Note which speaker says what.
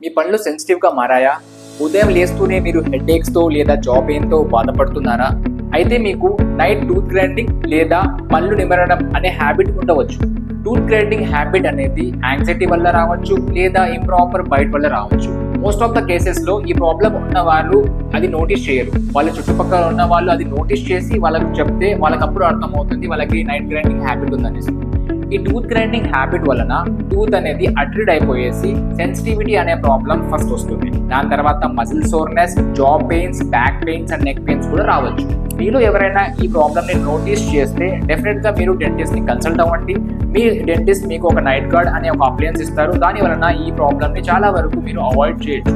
Speaker 1: మీ పళ్ళు సెన్సిటివ్గా మారాయా? ఉదయం లేస్తూనే మీరు హెడేక్స్తో లేదా జా పెయిన్తో బాధపడుతున్నారా? అయితే మీకు నైట్ టూత్ గ్రైండింగ్ లేదా పళ్ళు నిమరడం అనే హ్యాబిట్ ఉండవచ్చు. టూత్ గ్రైండింగ్ హ్యాబిట్ అనేది యాంగ్జైటీ వల్ల రావచ్చు లేదా ఇంప్రాపర్ బైట్ వల్ల రావచ్చు. మోస్ట్ ఆఫ్ ద కేసెస్లో ఈ ప్రాబ్లం ఉన్న వాళ్ళు అది నోటీస్ చేయరు. వాళ్ళ చుట్టుపక్కల ఉన్న వాళ్ళు అది నోటీస్ చేసి వాళ్ళకు చెప్తే వాళ్ళకప్పుడు అర్థమవుతుంది వాళ్ళకి నైట్ గ్రైండింగ్ హ్యాబిట్ ఉందనేసి. ఈ టూత్ గ్రైండింగ్ హ్యాబిట్ వలన టూత్ అనేది అట్రిడ్ అయిపోయేసి సెన్సిటివిటీ అనే ప్రాబ్లం ఫస్ట్ వస్తుంది. దాని తర్వాత muscle soreness, jaw pains, back pains and neck pains కూడా రావచ్చు. మీలో ఎవరైనా ఈ ప్రాబ్లమ్ని నోటీస్ చేస్తే డెఫినెట్గా మీరు డెంటిస్ట్ని కన్సల్ట్ అవ్వండి. మీ డెంటిస్ట్ మీకు ఒక నైట్ గార్డ్ అనే ఒక అప్లయన్స్ ఇస్తారు. దాని వలన ఈ ప్రాబ్లమ్ని చాలా వరకు మీరు అవాయిడ్ చేయొచ్చు.